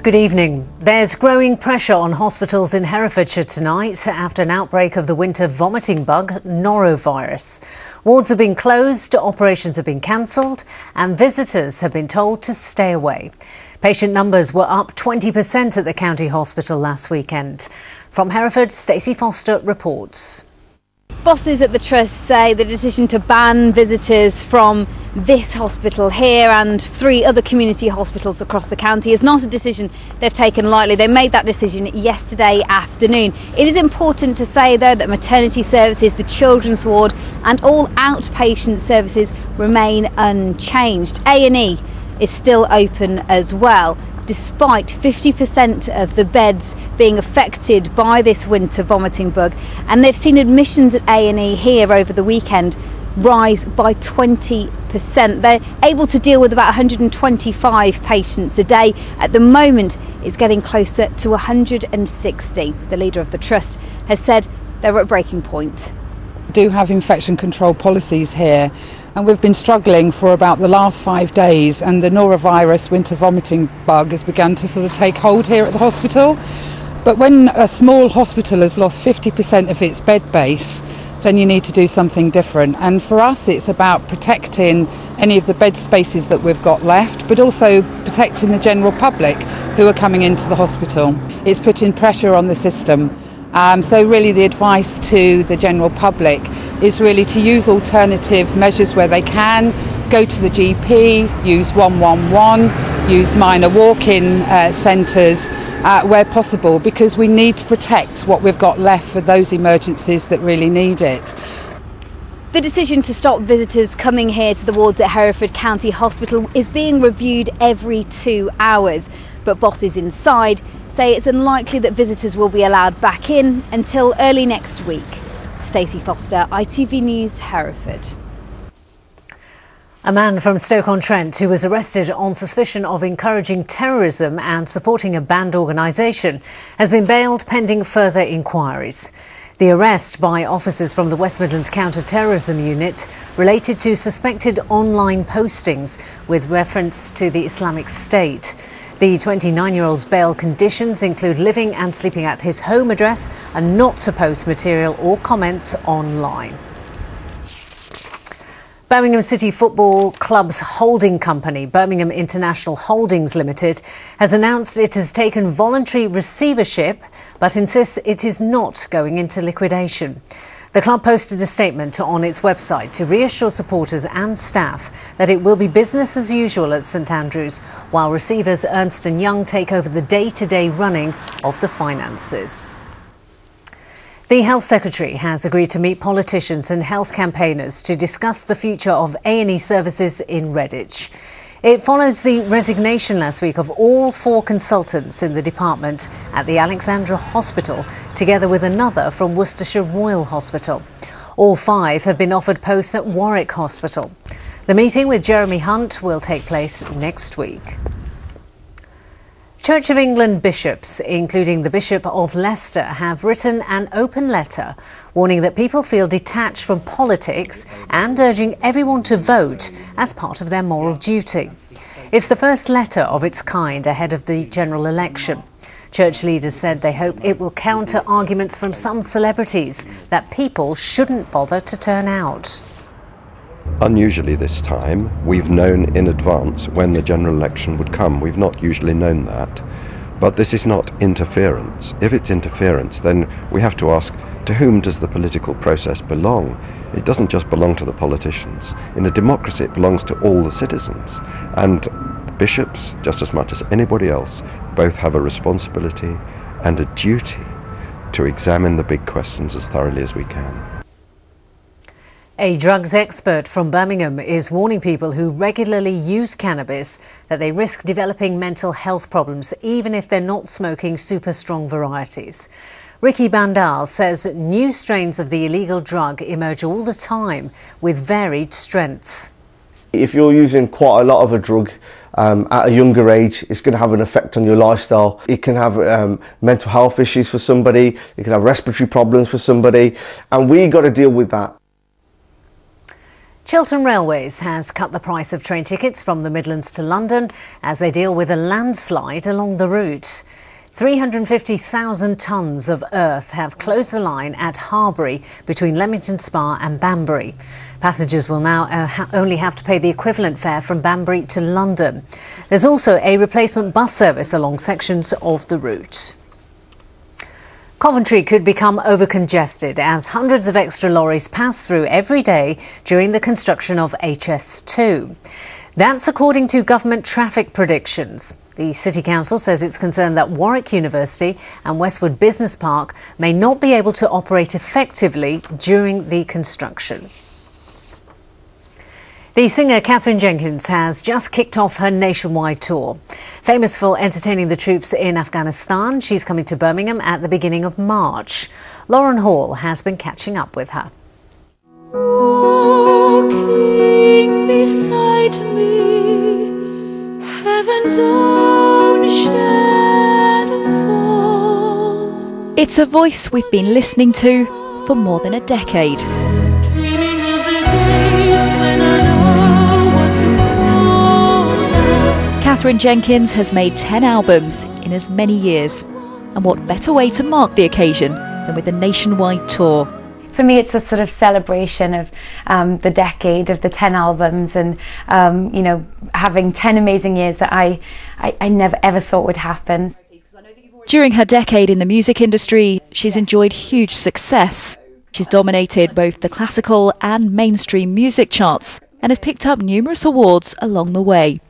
Good evening. There's growing pressure on hospitals in Herefordshire tonight after an outbreak of the winter vomiting bug, norovirus. Wards have been closed, operations have been cancelled and visitors have been told to stay away. Patient numbers were up 20% at the county hospital last weekend. From Hereford, Stacey Foster reports. Bosses at the Trust say the decision to ban visitors from this hospital here and 3 other community hospitals across the county is not a decision they've taken lightly. They made that decision yesterday afternoon. It is important to say though that maternity services, the children's ward and all outpatient services remain unchanged. A&E is still open as well, despite 50% of the beds being affected by this winter vomiting bug, and they've seen admissions at A&E here over the weekend rise by 20%. They're able to deal with about 125 patients a day. At the moment, it's getting closer to 160. The leader of the Trust has said they're at breaking point. We do have infection control policies here, and we've been struggling for about the last 5 days, and the norovirus winter vomiting bug has begun to sort of take hold here at the hospital. But when a small hospital has lost 50% of its bed base, then you need to do something different. And for us it's about protecting any of the bed spaces that we've got left, but also protecting the general public who are coming into the hospital. It's putting pressure on the system. So really the advice to the general public is really to use alternative measures where they can. Go to the GP, use 111, use minor walk-in centres where possible, because we need to protect what we've got left for those emergencies that really need it. The decision to stop visitors coming here to the wards at Hereford County Hospital is being reviewed every 2 hours, but bosses inside say it's unlikely that visitors will be allowed back in until early next week. Stacey Foster, ITV News, Hereford. A man from Stoke-on-Trent who was arrested on suspicion of encouraging terrorism and supporting a banned organisation has been bailed pending further inquiries. The arrest by officers from the West Midlands Counter-Terrorism Unit related to suspected online postings with reference to the Islamic State. The 29-year-old's bail conditions include living and sleeping at his home address and not to post material or comments online. Birmingham City Football Club's holding company, Birmingham International Holdings Limited, has announced it has taken voluntary receivership but insists it is not going into liquidation. The club posted a statement on its website to reassure supporters and staff that it will be business as usual at St Andrews, while receivers Ernst & Young take over the day-to-day running of the finances. The Health Secretary has agreed to meet politicians and health campaigners to discuss the future of A&E services in Redditch. It follows the resignation last week of all 4 consultants in the department at the Alexandra Hospital, together with another from Worcestershire Royal Hospital. All 5 have been offered posts at Warwick Hospital. The meeting with Jeremy Hunt will take place next week. Church of England bishops, including the Bishop of Leicester, have written an open letter warning that people feel detached from politics and urging everyone to vote as part of their moral duty. It's the first letter of its kind ahead of the general election. Church leaders said they hope it will counter arguments from some celebrities that people shouldn't bother to turn out. Unusually this time, we've known in advance when the general election would come. We've not usually known that. But this is not interference. If it's interference, then we have to ask, to whom does the political process belong? It doesn't just belong to the politicians. In a democracy, it belongs to all the citizens. And bishops, just as much as anybody else, both have a responsibility and a duty to examine the big questions as thoroughly as we can. A drugs expert from Birmingham is warning people who regularly use cannabis that they risk developing mental health problems even if they're not smoking super strong varieties. Ricky Bandal says new strains of the illegal drug emerge all the time with varied strengths. If you're using quite a lot of a drug at a younger age, it's going to have an effect on your lifestyle. It can have mental health issues for somebody, it can have respiratory problems for somebody, and we got to deal with that. Chiltern Railways has cut the price of train tickets from the Midlands to London as they deal with a landslide along the route. 350,000 tonnes of earth have closed the line at Harbury between Leamington Spa and Banbury. Passengers will now only have to pay the equivalent fare from Banbury to London. There's also a replacement bus service along sections of the route. Coventry could become overcongested as hundreds of extra lorries pass through every day during the construction of HS2. That's according to government traffic predictions. The City Council says it's concerned that Warwick University and Westwood Business Park may not be able to operate effectively during the construction. The singer Catherine Jenkins has just kicked off her nationwide tour. Famous for entertaining the troops in Afghanistan, she's coming to Birmingham at the beginning of March. Lauren Hall has been catching up with her. Walking beside me, heaven's own shadow falls. It's a voice we've been listening to for more than a decade. Dreaming of the days when I know what to call now. Catherine Jenkins has made 10 albums in as many years. And what better way to mark the occasion than with a nationwide tour? For me, it's a sort of celebration of the decade of the 10 albums and, you know, having 10 amazing years that I never ever thought would happen. During her decade in the music industry, she's enjoyed huge success. She's dominated both the classical and mainstream music charts and has picked up numerous awards along the way.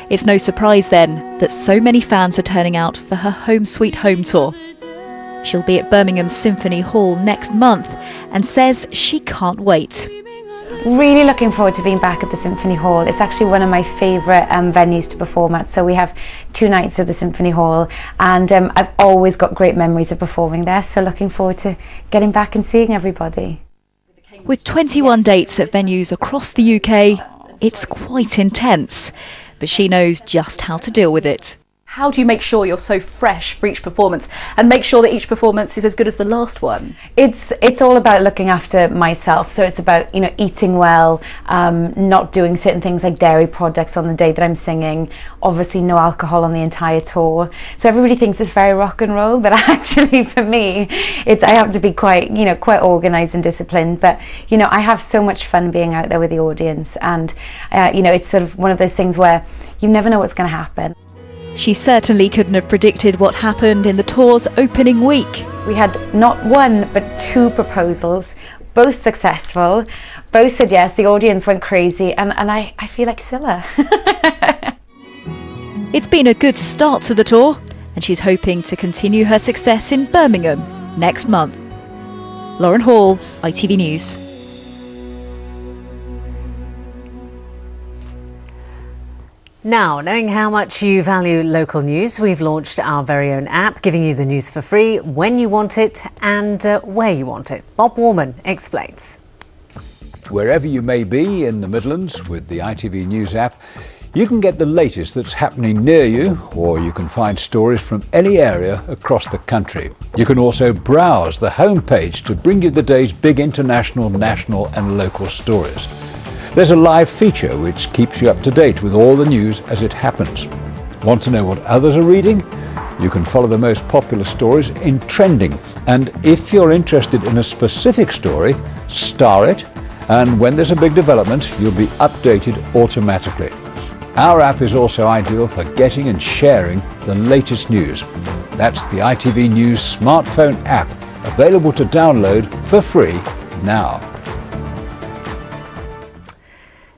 It's no surprise then that so many fans are turning out for her Home Sweet Home tour. She'll be at Birmingham Symphony Hall next month and says she can't wait. Really looking forward to being back at the Symphony Hall. It's actually one of my favourite venues to perform at. So we have 2 nights at the Symphony Hall and I've always got great memories of performing there. So looking forward to getting back and seeing everybody. With 21 dates at venues across the UK, it's quite intense. But she knows just how to deal with it. How do you make sure you're so fresh for each performance and make sure that each performance is as good as the last one? It's all about looking after myself. So it's about, you know, eating well, not doing certain things like dairy products on the day that I'm singing, obviously no alcohol on the entire tour. So everybody thinks it's very rock and roll, but actually for me, I have to be quite organised and disciplined. But, you know, I have so much fun being out there with the audience and, you know, it's sort of one of those things where you never know what's going to happen. She certainly couldn't have predicted what happened in the tour's opening week. We had not 1 but 2 proposals, both successful, both said yes, the audience went crazy and I feel like Scylla. It's been a good start to the tour and she's hoping to continue her success in Birmingham next month. Lauren Hall, ITV News. Now, knowing how much you value local news, we've launched our very own app, giving you the news for free when you want it and where you want it. Bob Warman explains. Wherever you may be in the Midlands with the ITV News app, you can get the latest that's happening near you, or you can find stories from any area across the country. You can also browse the homepage to bring you the day's big international, national and local stories. There's a live feature which keeps you up to date with all the news as it happens. Want to know what others are reading? You can follow the most popular stories in trending. And if you're interested in a specific story, star it. And when there's a big development, you'll be updated automatically. Our app is also ideal for getting and sharing the latest news. That's the ITV News smartphone app, available to download for free now.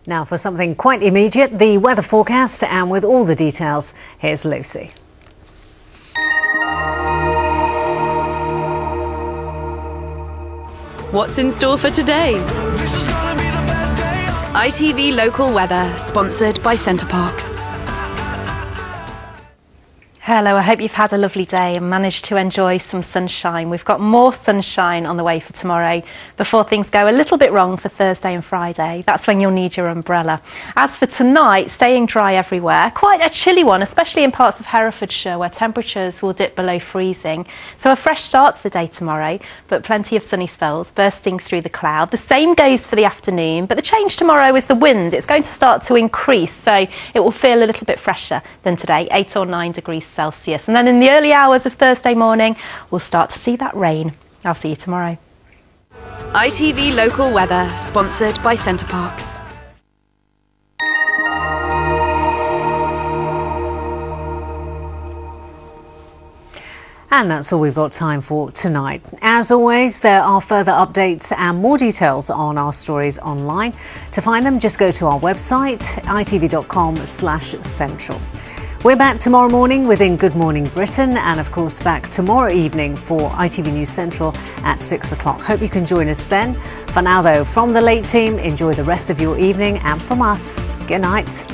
Now for something quite immediate, the weather forecast, and with all the details, here's Lucy. What's in store for today? ITV Local Weather, sponsored by Centre Parks. Hello, I hope you've had a lovely day and managed to enjoy some sunshine. We've got more sunshine on the way for tomorrow before things go a little bit wrong for Thursday and Friday. That's when you'll need your umbrella. As for tonight, staying dry everywhere. Quite a chilly one, especially in parts of Herefordshire where temperatures will dip below freezing. So a fresh start to the day tomorrow, but plenty of sunny spells bursting through the cloud. The same goes for the afternoon, but the change tomorrow is the wind. It's going to start to increase, so it will feel a little bit fresher than today, 8 or 9 degrees Celsius. And then in the early hours of Thursday morning, we'll start to see that rain. I'll see you tomorrow. ITV Local Weather, sponsored by Centre Parks. And that's all we've got time for tonight. As always, there are further updates and more details on our stories online. To find them, just go to our website, itv.com/central. We're back tomorrow morning within Good Morning Britain, and of course back tomorrow evening for ITV News Central at 6 o'clock. Hope you can join us then. For now though, from the late team, enjoy the rest of your evening, and from us, good night.